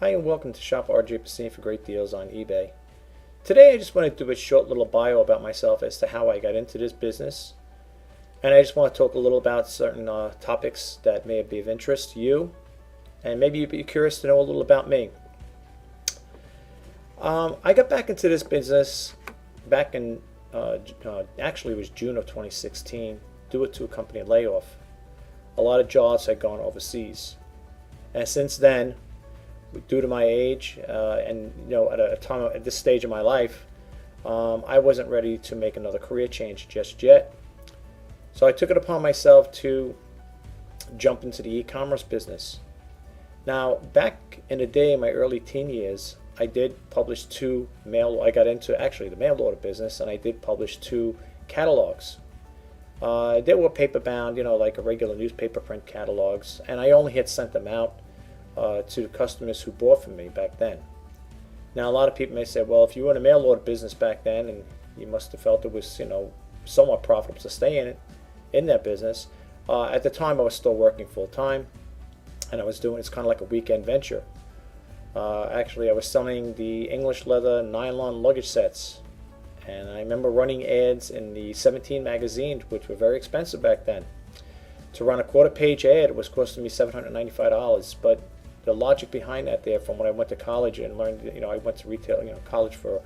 Hi and welcome to Shop Rjpasini for great deals on eBay. Today I just want to do a short little bio about myself as to how I got into this business. And I just want to talk a little about certain topics that may be of interest to you. And maybe you'd be curious to know a little about me. I got back into this business back in, actually it was June of 2016, due to a company layoff. A lot of jobs had gone overseas. And since then, due to my age and at this stage of my life, I wasn't ready to make another career change just yet. So I took it upon myself to jump into the e-commerce business. Now, back in the day, in my early teen years, I did publish I got into actually the mail order business, and I did publish 2 catalogs. They were paper bound, like a regular newspaper print catalogs, and I only had sent them out to the customers who bought from me back then. Now, a lot of people may say, well, if you were in a mail order business back then, and you must have felt it was, somewhat profitable to stay in that business. At the time, I was still working full time, and I was doing it's kind of like a weekend venture. Actually, I was selling the English leather nylon luggage sets, and I remember running ads in the 17 magazine, which were very expensive back then. To run a quarter-page ad was costing me $795, but the logic behind that there, from when I went to college and learned, I went to retail, college for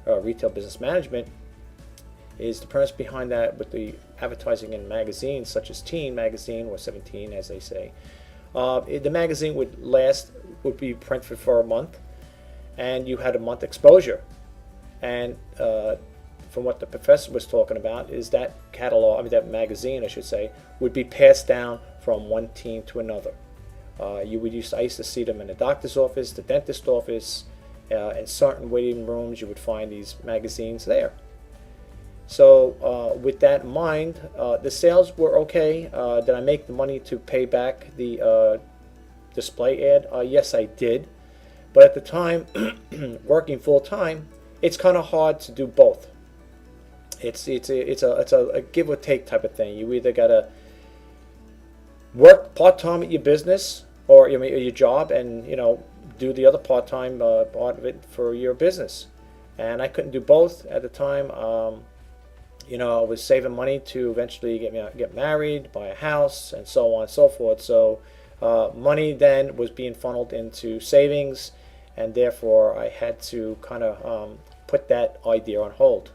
retail business management, is the premise behind that with the advertising in magazines such as Teen Magazine, or 17 as they say. The magazine would be printed for a month, and you had a month exposure. And from what the professor was talking about, is that that magazine, I should say, would be passed down from one teen to another. I used to see them in the doctor's office, the dentist office, in certain waiting rooms. You would find these magazines there. So with that in mind, the sales were okay. Did I make the money to pay back the display ad? Yes, I did. But at the time, working full time, it's kind of hard to do both. It's a give or take type of thing. You either gotta work part time at your business or your job, and do the other part time part of it for your business. And I couldn't do both at the time. I was saving money to eventually get married, buy a house, and so on and so forth. So money then was being funneled into savings, and therefore I had to kind of put that idea on hold.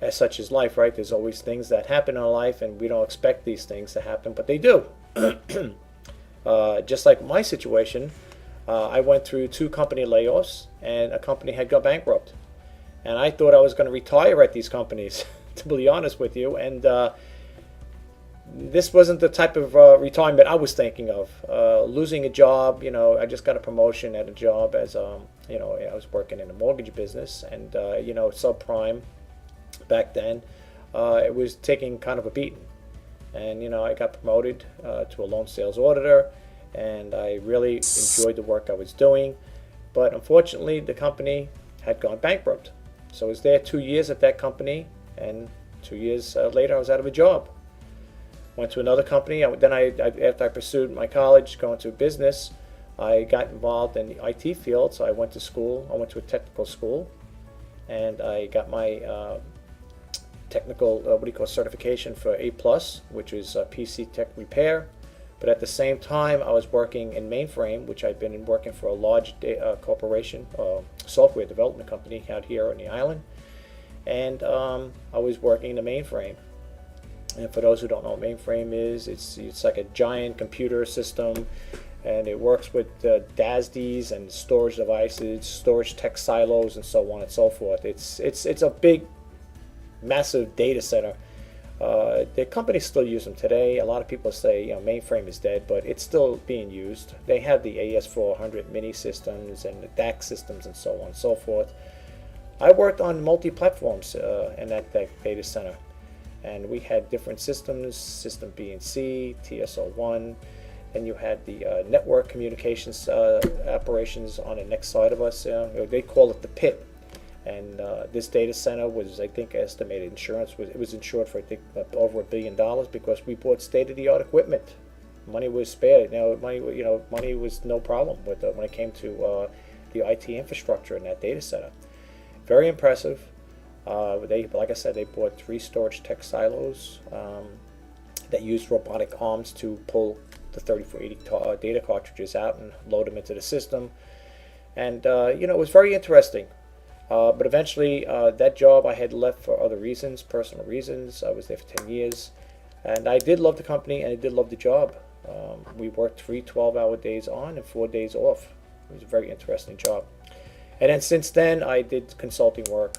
As such is life, right? There's always things that happen in our life, and we don't expect these things to happen, but they do. Just like my situation, I went through 2 company layoffs, and a company had gone bankrupt. And I thought I was going to retire at these companies, to be honest with you. And this wasn't the type of retirement I was thinking of. Losing a job, I just got a promotion at a job as, I was working in a mortgage business, and, subprime back then. It was taking kind of a beating. And, I got promoted to a loan sales auditor, and I really enjoyed the work I was doing. But unfortunately, the company had gone bankrupt. So I was there 2 years at that company, and 2 years later I was out of a job. Went to another company. Then after I pursued my college, going to business, I got involved in the IT field. So I went to school. I went to a technical school, and I got my technical certification for A+, which is PC Tech Repair. But at the same time, I was working in mainframe, which I'd been working for a large corporation, software development company out here on the island. And I was working in the mainframe. And for those who don't know what mainframe is, it's like a giant computer system, and it works with DASDs and storage devices, storage tech silos, and so on and so forth. It's a big, massive data center. The companies still use them today. A lot of people say mainframe is dead, but it's still being used. They have the AS400 mini systems and the DAC systems and so on and so forth. I worked on multi-platforms in that data center, and we had different systems, System B and C, TSO1, and you had the network communications operations on the next side of us. They call it the pit. And this data center was, I think, estimated insurance it was insured for, I think, over $1 billion, because we bought state-of-the-art equipment. Money money was spared. Money was no problem with when it came to the IT infrastructure in that data center. Very impressive. Like I said, they bought 3 storage tech silos that used robotic arms to pull the 3480 data cartridges out and load them into the system. And it was very interesting. But eventually, that job I had left for other reasons, personal reasons. I was there for 10 years. And I did love the company, and I did love the job. We worked 3 12-hour days on and 4 days off. It was a very interesting job. And then since then, I did consulting work,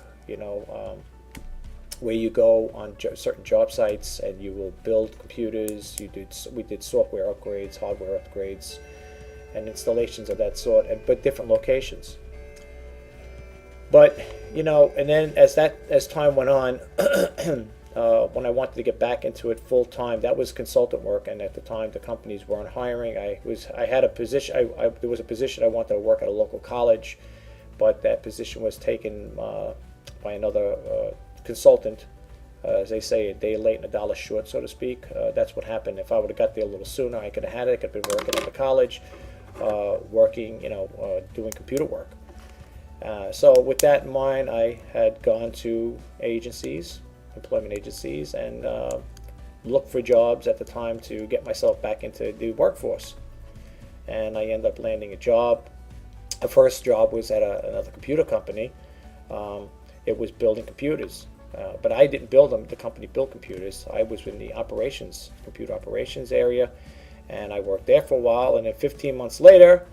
where you go on certain job sites and you will build computers. We did software upgrades, hardware upgrades, and installations of that sort, but different locations. But and then as time went on, when I wanted to get back into it full time, that was consultant work, and at the time the companies weren't hiring. I had a position. There was a position I wanted to work at a local college, but that position was taken by another consultant. As they say, a day late and a dollar short, so to speak. That's what happened. If I would have got there a little sooner, I could have had it. I could have been working at the college, doing computer work. So with that in mind, I had gone to employment agencies, and looked for jobs at the time to get myself back into the workforce. And I ended up landing a job. The first job was at another computer company. It was building computers. But I didn't build them. The company built computers. I was in the computer operations area, and I worked there for a while. And then 15 months later,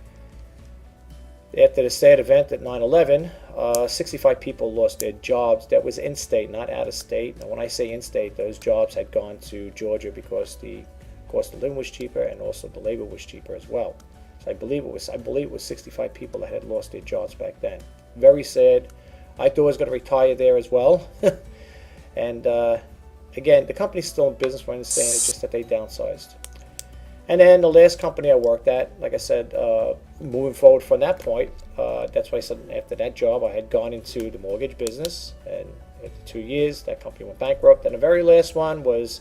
after the sad event at 9/11, 65 people lost their jobs. That was in-state, not out-of-state. And when I say in-state, those jobs had gone to Georgia because the cost of living was cheaper, and also the labor was cheaper as well. So I believe it was 65 people that had lost their jobs back then. Very sad. I thought I was going to retire there as well. And again, the company's still in business, I understand. It's just that they downsized. And then the last company I worked at, like I said, moving forward from that point, that's why I said after that job, I had gone into the mortgage business. And after 2 years, that company went bankrupt. And the very last one was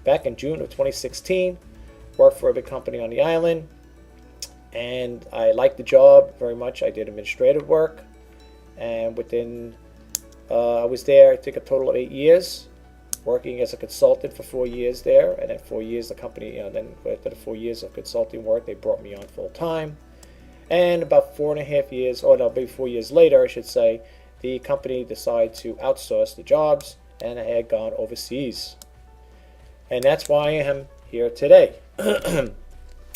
back in June of 2016. Worked for a big company on the island. And I liked the job very much. I did administrative work. And I was there, I think, a total of 8 years, working as a consultant for 4 years there. And then 4 years, the company, then after the 4 years of consulting work, they brought me on full time. And about 4.5 years, maybe 4 years later, I should say, the company decided to outsource the jobs, and I had gone overseas. And that's why I am here today.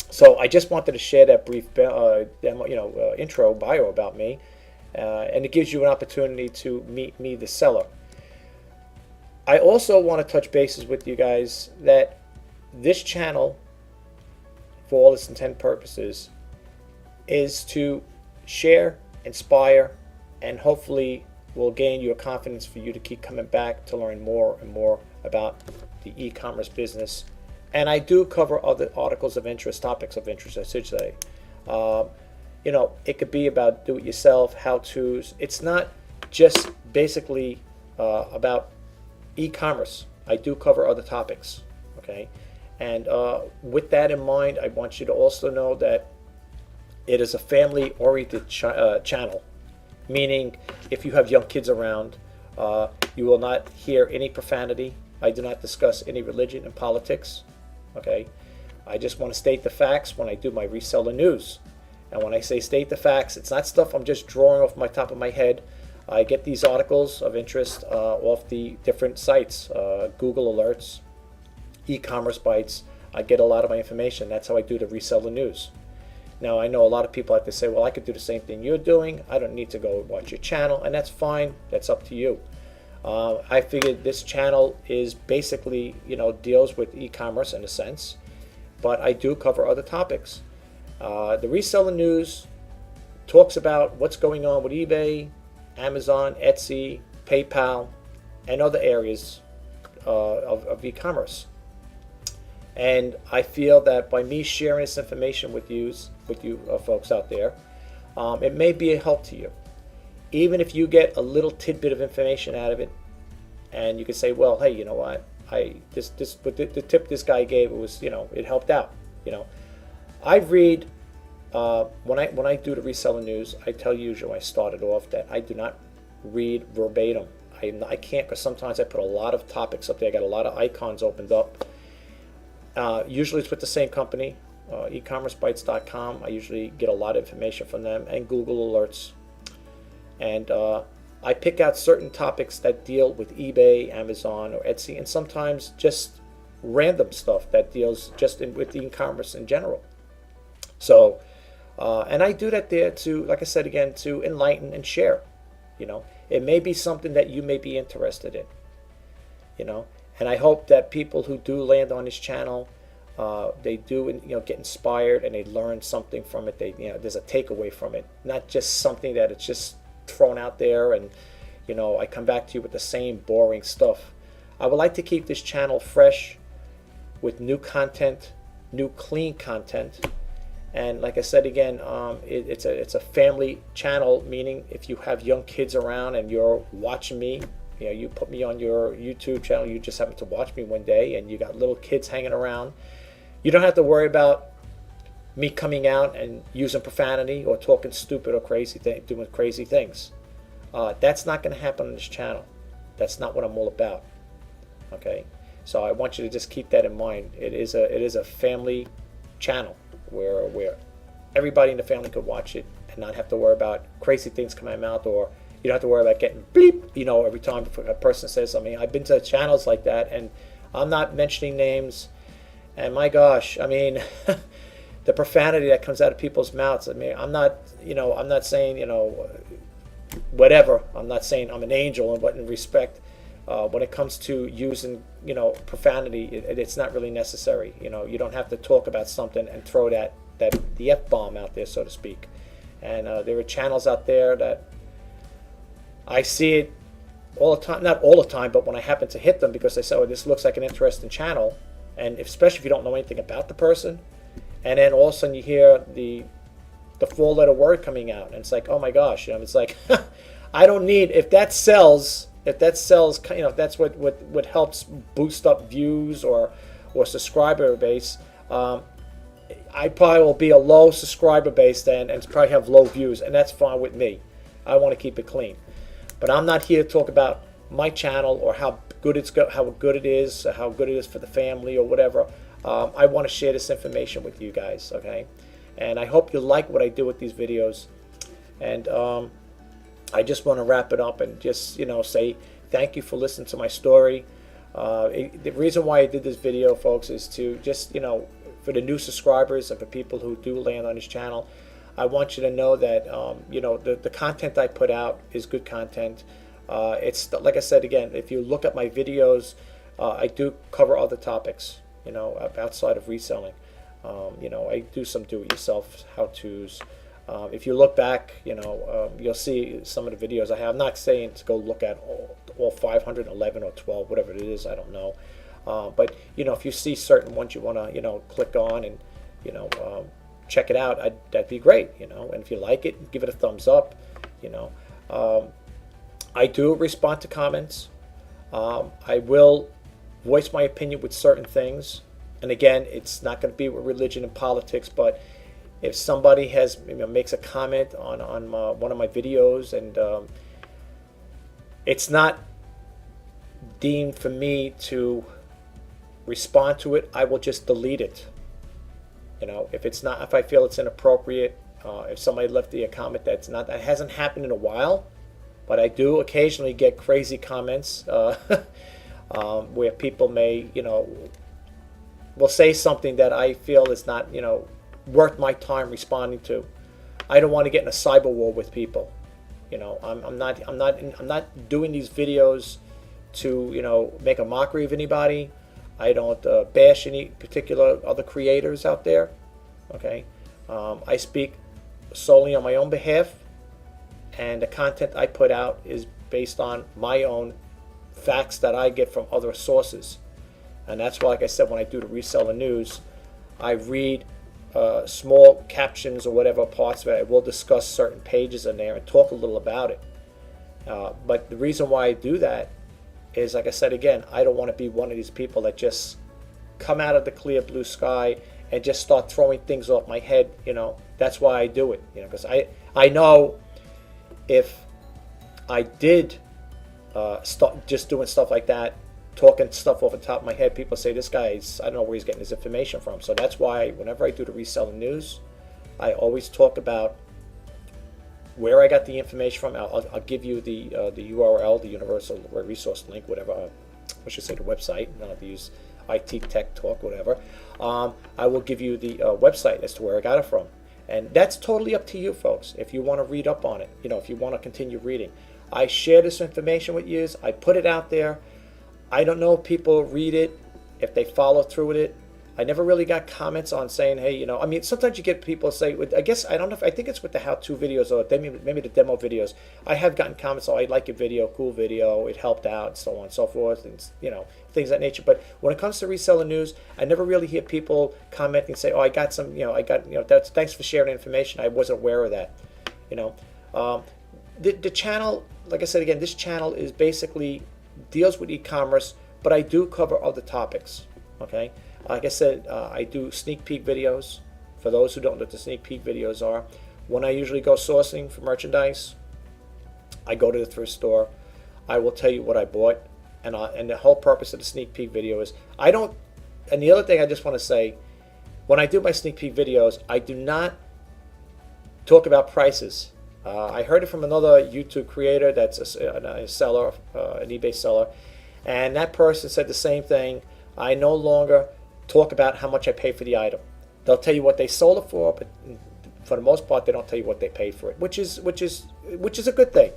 So I just wanted to share that brief intro bio about me. And it gives you an opportunity to meet me, the seller. I also want to touch bases with you guys that this channel, for all its intent purposes, is to share, inspire, and hopefully will gain your confidence for you to keep coming back to learn more and more about the e-commerce business. And I do cover other articles of interest, topics of interest, I should say. It could be about do-it-yourself, how-tos. It's not just basically about e-commerce. I do cover other topics, okay? And with that in mind, I want you to also know that it is a family-oriented channel, meaning if you have young kids around, you will not hear any profanity. I do not discuss any religion and politics, okay? I just want to state the facts when I do my reseller news. And when I say state the facts, it's not stuff I'm just drawing off my top of my head. I get these articles of interest off the different sites, Google Alerts, e-commerce bites. I get a lot of my information. That's how I do the reseller news. Now, I know a lot of people have to say, well, I could do the same thing you're doing. I don't need to go watch your channel, and that's fine. That's up to you. I figured this channel is basically, deals with e-commerce in a sense, but I do cover other topics. The reseller news talks about what's going on with eBay, Amazon, Etsy, PayPal, and other areas of e-commerce. And I feel that by me sharing this information with you folks out there, it may be a help to you. Even if you get a little tidbit of information out of it, and you can say, well, hey, you know what? The tip this guy gave, it was, it helped out. I read when I do the reseller news. I tell you usually when I started off that I do not read verbatim. I can't, because sometimes I put a lot of topics up there. I got a lot of icons opened up. Usually it's with the same company, ecommercebytes.com. I usually get a lot of information from them, and Google Alerts. And I pick out certain topics that deal with eBay, Amazon, or Etsy, and sometimes just random stuff that deals just with e-commerce in general. So, and I do that there to, like I said again, to enlighten and share. It may be something that you may be interested in. And I hope that people who do land on this channel, they do get inspired and they learn something from it. There's a takeaway from it, not just something that it's just thrown out there and I come back to you with the same boring stuff. I would like to keep this channel fresh with new content, new clean content. And like I said again, it's a family channel, meaning if you have young kids around and you're watching me, you put me on your YouTube channel, you just happen to watch me one day and you got little kids hanging around, you don't have to worry about me coming out and using profanity or talking stupid or doing crazy things. That's not going to happen on this channel. That's not what I'm all about. Okay, so I want you to just keep that in mind. It is a family channel where everybody in the family could watch it and not have to worry about crazy things coming out of my mouth, or you don't have to worry about getting bleep, every time a person says something. I've been to channels like that, and I'm not mentioning names, and my gosh, the profanity that comes out of people's mouths. I'm not saying, whatever. I'm not saying I'm an angel in respect. When it comes to using, profanity, it's not really necessary. You don't have to talk about something and throw the F-bomb out there, so to speak. And there are channels out there that I see it all the time, not all the time, but when I happen to hit them because they say, oh, this looks like an interesting channel, and especially if you don't know anything about the person, and then all of a sudden you hear the four-letter word coming out, and it's like, oh my gosh, it's like, I don't need, if that sells, if that's what helps boost up views or subscriber base, I probably will be a low subscriber base then and probably have low views, and that's fine with me. I want to keep it clean. But I'm not here to talk about my channel or how good it is, how good it is for the family or whatever. I want to share this information with you guys, okay? And I hope you like what I do with these videos. And I just want to wrap it up and just, say thank you for listening to my story. The reason why I did this video, folks, is to just, for the new subscribers and for people who do land on this channel, I want you to know that, the content I put out is good content. It's like I said again, if you look at my videos, I do cover other topics, outside of reselling. I do some do-it-yourself how-tos. If you look back, you'll see some of the videos I have. I'm not saying to go look at all 511 or 12, whatever it is, I don't know. But, if you see certain ones you want to, click on and, check it out, that'd be great, and if you like it, give it a thumbs up, I do respond to comments. I will voice my opinion with certain things. And again, it's not going to be with religion and politics, but if somebody makes a comment on one of my videos and it's not deemed for me to respond to it, I will just delete it. If I feel it's inappropriate, if somebody left a comment that hasn't happened in a while, but I do occasionally get crazy comments where people may, will say something that I feel is not, worth my time responding to. I don't want to get in a cyber war with people. I'm not doing these videos to, make a mockery of anybody. I don't bash any particular other creators out there. Okay, I speak solely on my own behalf, and the content I put out is based on my own facts that I get from other sources. And that's why, like I said, when I do the reseller news, I read small captions or whatever parts of it. I will discuss certain pages in there and talk a little about it. But the reason why I do that is, like I said again, I don't want to be one of these people that just come out of the clear blue sky and just start throwing things off my head. That's why I do it. Because I know if I did start just doing stuff like that, talking stuff off the top of my head, people say, this guy's, I don't know where he's getting his information from. So that's why whenever I do the reselling news, I always talk about where I got the information from. I'll give you the URL, the Universal Resource Link, whatever, I should say the website. I don't have to use IT tech talk, whatever. I will give you the website as to where I got it from. And that's totally up to you folks, if you want to read up on it, if you want to continue reading. I share this information with you. I put it out there. I don't know if people read it, if they follow through with it. I never really got comments on saying, hey, I mean, sometimes you get people say, I guess, I don't know, I think it's with the how-to videos or maybe the demo videos. I have gotten comments, I like your video, cool video, it helped out, so on and so forth, and, things of that nature. But when it comes to reseller news, I never really hear people commenting, say, I got some, thanks for sharing information. I wasn't aware of that, The channel, like I said again, this channel is basically deals with e-commerce, but I do cover other topics, okay? Like I said, I do sneak peek videos. For those who don't know what the sneak peek videos are, when I usually go sourcing for merchandise, I go to the thrift store. I will tell you what I bought, and the whole purpose of the sneak peek video is I don't. And the other thing I just want to say, when I do my sneak peek videos, I do not talk about prices. I heard it from another YouTube creator that's a seller, an eBay seller, and that person said the same thing. I no longer talk about how much I pay for the item. They'll tell you what they sold it for, but for the most part, they don't tell you what they paid for it, which is a good thing.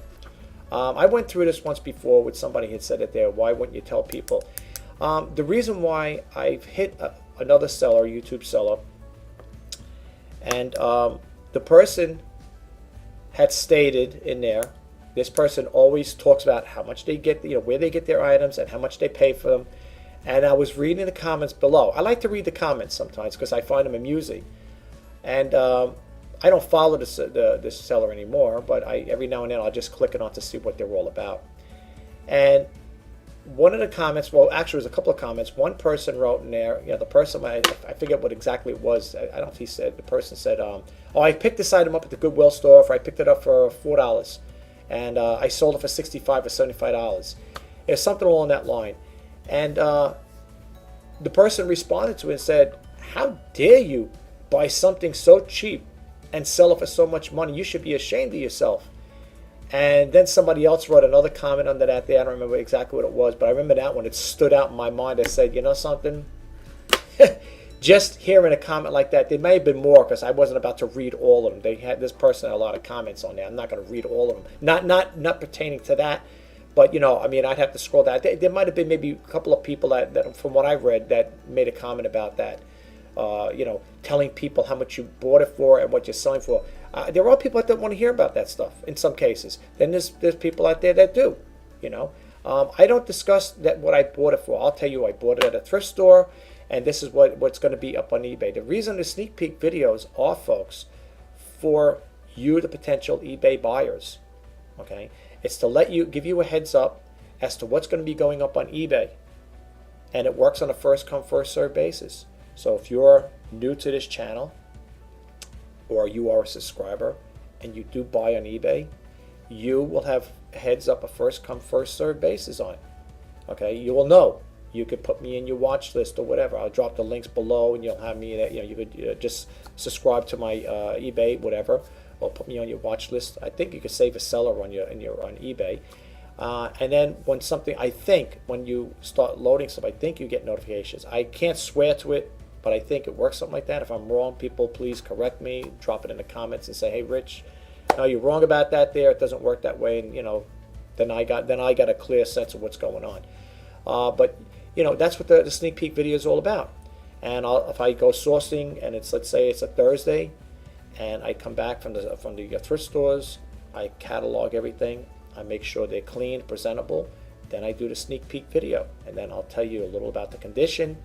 I went through this once before with somebody who had said it there. Why wouldn't you tell people? The reason why I've hit another seller, YouTube seller, and the person had stated in there, this person always talks about how much they get, where they get their items and how much they pay for them. And I was reading the comments below. I like to read the comments sometimes because I find them amusing. And I don't follow this seller anymore, but every now and then I'll just click it on to see what they're all about. And one of the comments, well, actually, it was a couple of comments. One person wrote in there, the person, I forget what exactly it was. I don't know if he said, the person said, I picked this item up at the Goodwill store, I picked it up for $4, and I sold it for $65 or $75. It's something along that line. And the person responded to it and said, how dare you buy something so cheap and sell it for so much money? You should be ashamed of yourself. And then somebody else wrote another comment under that there. I don't remember exactly what it was, but I remember that one. It stood out in my mind. I said, you know something? Just hearing a comment like that, there may have been more because I wasn't about to read all of them. This person had a lot of comments on there. I'm not going to read all of them. Not pertaining to that. But, I mean, I'd have to scroll down. There might have been maybe a couple of people that, from what I read, that made a comment about that. Telling people how much you bought it for and what you're selling for. There are people that don't want to hear about that stuff in some cases. Then there's people out there that do, I don't discuss what I bought it for. I'll tell you I bought it at a thrift store, and this is what's going to be up on eBay. The reason the sneak peek videos are, folks, for you, the potential eBay buyers, okay? It's to give you a heads up as to what's going to be going up on eBay. And it works on a first come, first served basis. So if you're new to this channel, or you are a subscriber, and you do buy on eBay, you will have heads up a first come, first served basis on it. Okay, you will know. You could put me in your watch list or whatever. I'll drop the links below, and you'll have me. You could just subscribe to my eBay, whatever, or put me on your watch list. I think you could save a seller on eBay. And then when you start loading stuff, I think you get notifications. I can't swear to it, but I think it works something like that. If I'm wrong, people please correct me. Drop it in the comments and say, "Hey, Rich, no, you're wrong about that. There, it doesn't work that way." And then I got a clear sense of what's going on. But that's what the sneak peek video is all about. And if I go sourcing and let's say it's a Thursday, and I come back from the thrift stores, I catalog everything. I make sure they're clean, presentable. Then I do the sneak peek video, and then I'll tell you a little about the condition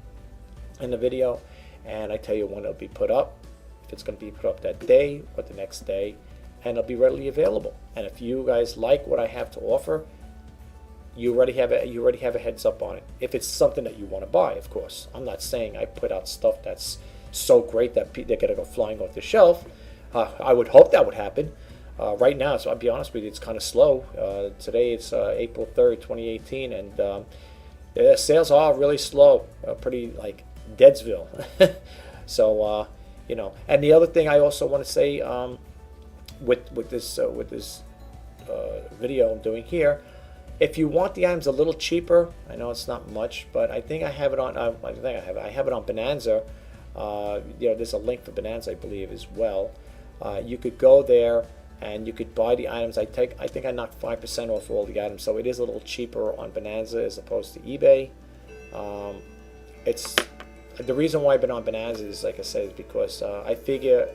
in the video, and I tell you when it'll be put up, if it's going to be put up that day or the next day, and it'll be readily available. And if you guys like what I have to offer, you already have a heads up on it. If it's something that you want to buy, of course. I'm not saying I put out stuff that's so great that they're going to go flying off the shelf. I would hope that would happen. Right now, so I'll be honest with you, it's kind of slow. Today it's April 3rd, 2018, and sales are really slow, pretty like Deadsville. So, and the other thing I also want to say with this video I'm doing here, if you want the items a little cheaper, I know it's not much, but I think I have it on. I have it on Bonanza. There's a link for Bonanza, I believe, as well. You could go there and you could buy the items. I think I knocked 5% off all the items, so it is a little cheaper on Bonanza as opposed to eBay. It's the reason why I've been on Bonanza is, like I said, is because I figure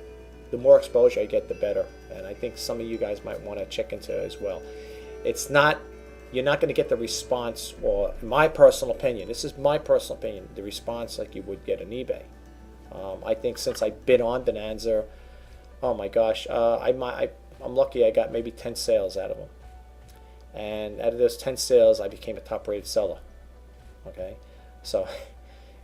the more exposure I get, the better, and I think some of you guys might want to check into it as well. You're not going to get the response, or in my personal opinion, this is my personal opinion, the response like you would get on eBay. I think since I've been on Bonanza, oh my gosh, I'm lucky I got maybe 10 sales out of them. And out of those 10 sales, I became a top-rated seller. Okay, so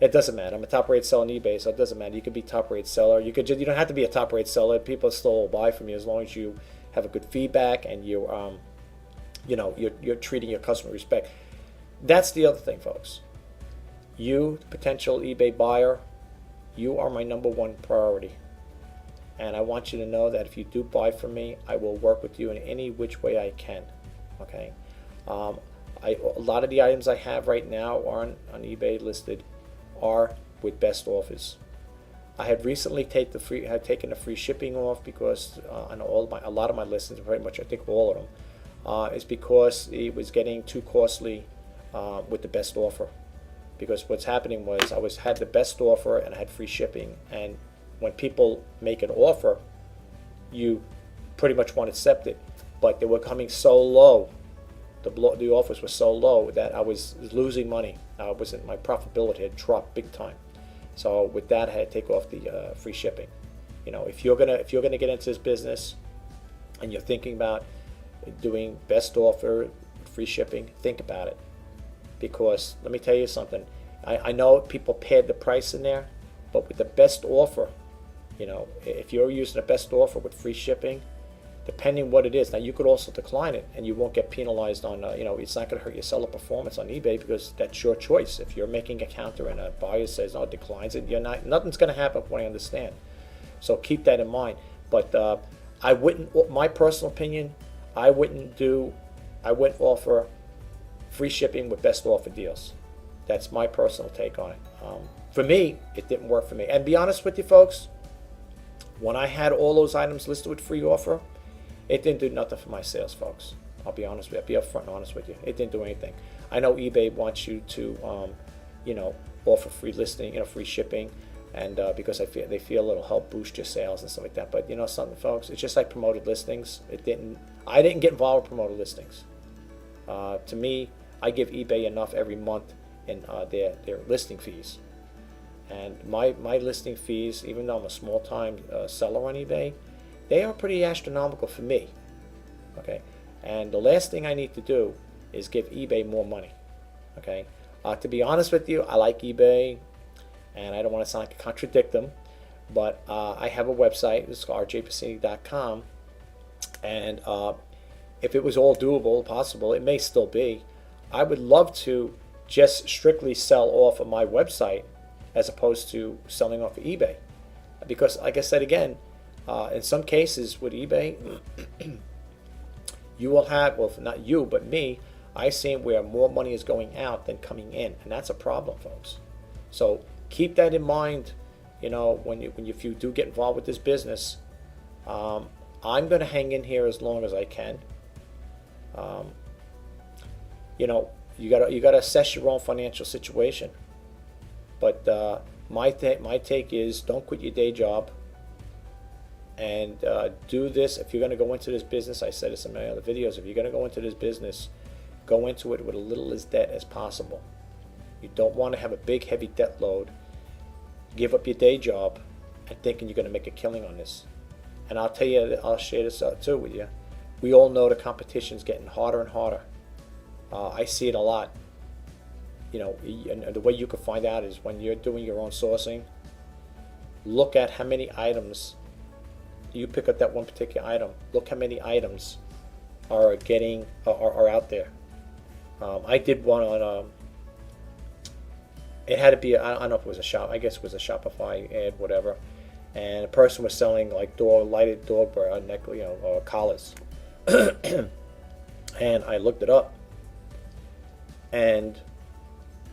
it doesn't matter. I'm a top-rated seller on eBay, so it doesn't matter. You could be top-rated seller. You don't have to be a top-rated seller. People still will buy from you as long as you have a good feedback and you're treating your customer with respect. That's the other thing, folks. You, potential eBay buyer, you are my number one priority. And I want you to know that if you do buy from me, I will work with you in any which way I can. Okay. A lot of the items I have right now on eBay listed are with best offers. I have recently taken the free shipping off because on a lot of my listings, pretty much I think all of them, is because it was getting too costly with the best offer. Because what's happening was I had the best offer and I had free shipping, and when people make an offer, you pretty much want to accept it, but they were coming so low, the offers were so low that I was losing money. My profitability had dropped big time. So with that, I had to take off the free shipping. If you're gonna get into this business and you're thinking about doing best offer, free shipping, think about it, because let me tell you something. I know people paid the price in there, but with the best offer, if you're using a best offer with free shipping, depending what it is, now you could also decline it and you won't get penalized on, it's not going to hurt your seller performance on eBay because that's your choice. If you're making a counter and a buyer says, oh, declines it, nothing's going to happen from what I understand. So keep that in mind. But my personal opinion, I wouldn't offer free shipping with best offer deals. That's my personal take on it. For me, it didn't work for me. And be honest with you folks, when I had all those items listed with free offer, it didn't do nothing for my sales, folks. I'll be honest with you. I'll be upfront and honest with you. It didn't do anything. I know eBay wants you to, offer free listing, free shipping, and because they feel it'll help boost your sales and stuff like that. But something, folks, it's just like promoted listings. I didn't get involved with promoted listings. To me, I give eBay enough every month in their listing fees. And my listing fees, even though I'm a small-time seller on eBay, they are pretty astronomical for me. Okay, and the last thing I need to do is give eBay more money. Okay, to be honest with you, I like eBay, and I don't want to sound like I contradict them, but I have a website. It's called Rjpasini.com, and if it was all doable, possible, it may still be. I would love to just strictly sell off of my website as opposed to selling off of eBay, because like I said again, in some cases with eBay, you will have, well, not you but me, I've seen where more money is going out than coming in, and that's a problem, folks. So keep that in mind. If you do get involved with this business, I'm going to hang in here as long as I can. You got to assess your own financial situation. But my take is, don't quit your day job, and do this. If you're going to go into this business, I said this in my other videos, if you're going to go into this business, go into it with a little as debt as possible. You don't want to have a big heavy debt load, give up your day job, and thinking you're going to make a killing on this. And I'll tell you, I'll share this out too with you. We all know the competition's getting harder and harder. I see it a lot. And the way you can find out is when you're doing your own sourcing, look at how many items you pick up that one particular item. Look how many items are out there. I did one on it had to be, I don't know if it was a shop, I guess it was a Shopify ad, whatever, and a person was selling like lighted dog collars. And I looked it up, and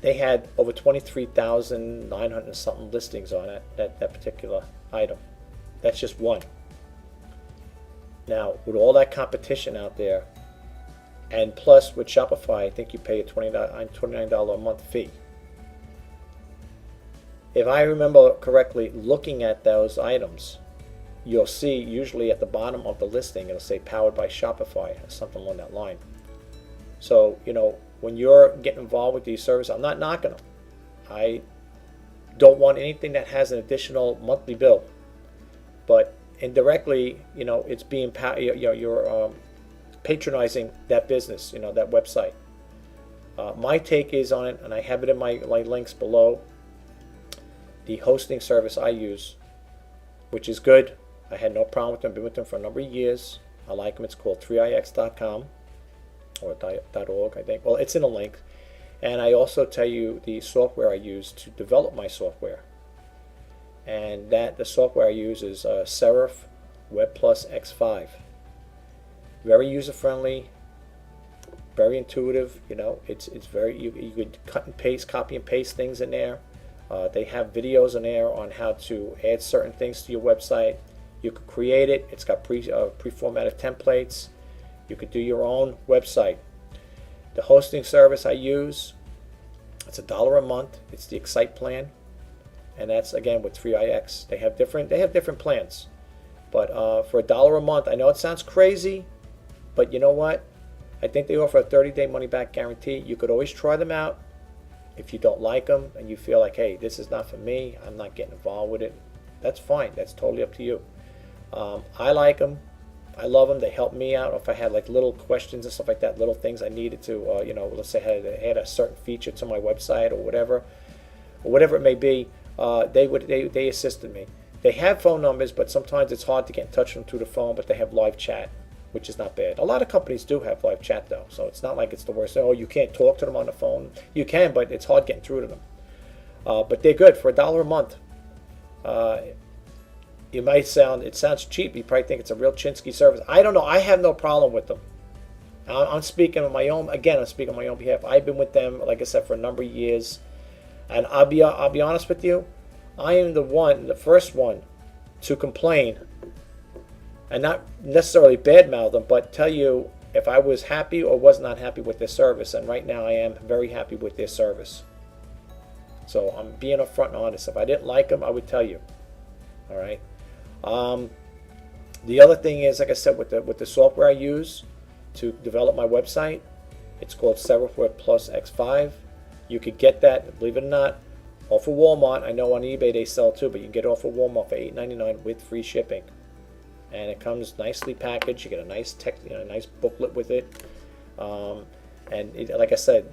they had over 23,900 something listings on that particular item. That's just one. Now, with all that competition out there, and plus with Shopify, I think you pay a $29 a month fee. If I remember correctly, looking at those items, you'll see usually at the bottom of the listing, it'll say powered by Shopify or something along that line. So, when you're getting involved with these services, I'm not knocking them. I don't want anything that has an additional monthly bill. But indirectly, it's being, you're patronizing that business, that website. My take is on it, and I have it in my links below. The hosting service I use, which is good. I had no problem with them. I've been with them for a number of years. I like them. It's called 3ix.com or .org, I think. Well, it's in a link. And I also tell you the software I use to develop my software. And the software I use is Serif Web Plus X5. Very user-friendly, very intuitive. It's very, you could cut and paste, copy and paste things in there. They have videos in there on how to add certain things to your website. You could create it. It's got pre-formatted templates. You could do your own website. The hosting service I use, it's $1 a month. It's the Excite plan, and that's again with 3ix. They have different plans, but for $1 a month, I know it sounds crazy, but you know what? I think they offer a 30-day money-back guarantee. You could always try them out. If you don't like them and you feel like, hey, this is not for me, I'm not getting involved with it, that's fine. That's totally up to you. I like them. I love them. They help me out. If I had like little questions and stuff like that, little things I needed to, let's say I had to add a certain feature to my website or whatever it may be, they assisted me. They have phone numbers, but sometimes it's hard to get in touch with them through the phone, but they have live chat, which is not bad. A lot of companies do have live chat though, so it's not like it's the worst. Oh, you can't talk to them on the phone. You can, but it's hard getting through to them. But they're good for $1 a month. It sounds cheap. You probably think it's a real Chinsky service. I don't know. I have no problem with them. I'm speaking on my own. Again, I'm speaking on my own behalf. I've been with them, like I said, for a number of years, and I'll be honest with you. I am the first one to complain, and not necessarily badmouth them, but tell you if I was happy or was not happy with their service. And right now, I am very happy with their service. So I'm being upfront and honest. If I didn't like them, I would tell you. All right. The other thing is, like I said, with the software I use to develop my website, it's called Serif Web Plus X5. You could get that, believe it or not, off of Walmart. I know on eBay they sell too, but you can get it off of Walmart for $8.99 with free shipping. And it comes nicely packaged. You get a nice nice booklet with it. Like I said,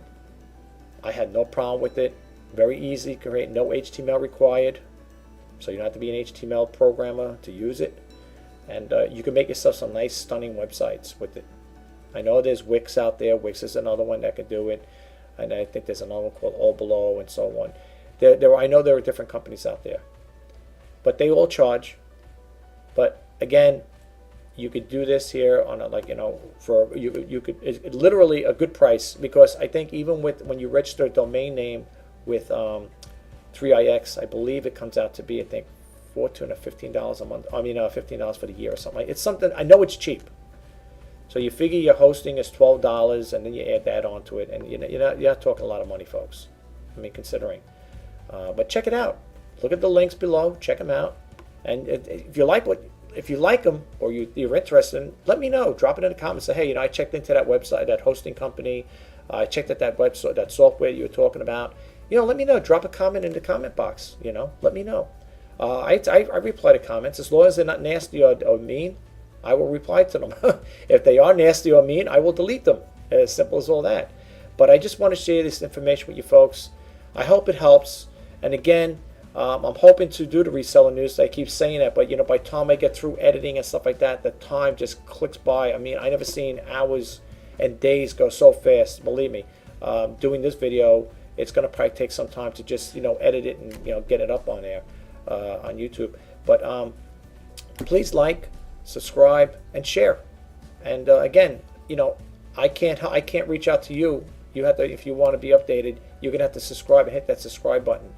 I had no problem with it. Very easy to create, no HTML required. So you don't have to be an HTML programmer to use it. And you can make yourself some nice, stunning websites with it. I know there's Wix out there. Wix is another one that can do it. And I think there's another one called All Below and so on. I know there are different companies out there. But they all charge. But again, you could do this here on it's literally a good price, because I think even when you register a domain name with 3ix, I believe it comes out to be, I think, $14 or $15 a month. I mean, $15 for the year or something. It's something, I know it's cheap. So you figure your hosting is $12, and then you add that onto it, and you're not talking a lot of money, folks. I mean, considering. But check it out. Look at the links below. Check them out. And if you like them, or you're interested in, let me know. Drop it in the comments. Say, hey, I checked into that website, that hosting company. I checked at that website, that software you were talking about. Let me know. Drop a comment in the comment box. Let me know. I reply to comments as long as they're not nasty or mean. I will reply to them. If they are nasty or mean, I will delete them. As simple as all that. But I just want to share this information with you folks. I hope it helps. And again, I'm hoping to do the reseller news. I keep saying that, but by the time I get through editing and stuff like that, the time just clicks by. I mean, I never seen hours and days go so fast. Believe me, doing this video, it's going to probably take some time to just edit it and get it up on there on YouTube. But please like, subscribe, and share. And again, I can't reach out to you. You have to, if you want to be updated, you're gonna have to subscribe and hit that subscribe button.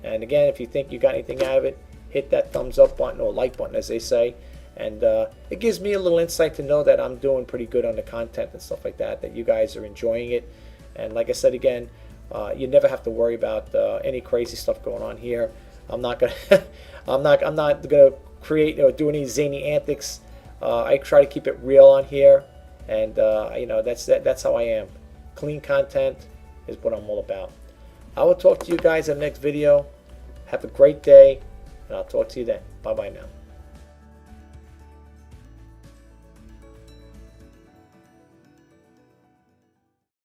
And again, if you think you got anything out of it, hit that thumbs up button or like button, as they say. And it gives me a little insight to know that I'm doing pretty good on the content and stuff like that. That you guys are enjoying it. And like I said again, you never have to worry about any crazy stuff going on here. I'm not gonna, I'm not gonna create or do any zany antics. I try to keep it real on here, and that's how I am. Clean content is what I'm all about. I will talk to you guys in the next video. Have a great day, and I'll talk to you then. Bye bye now.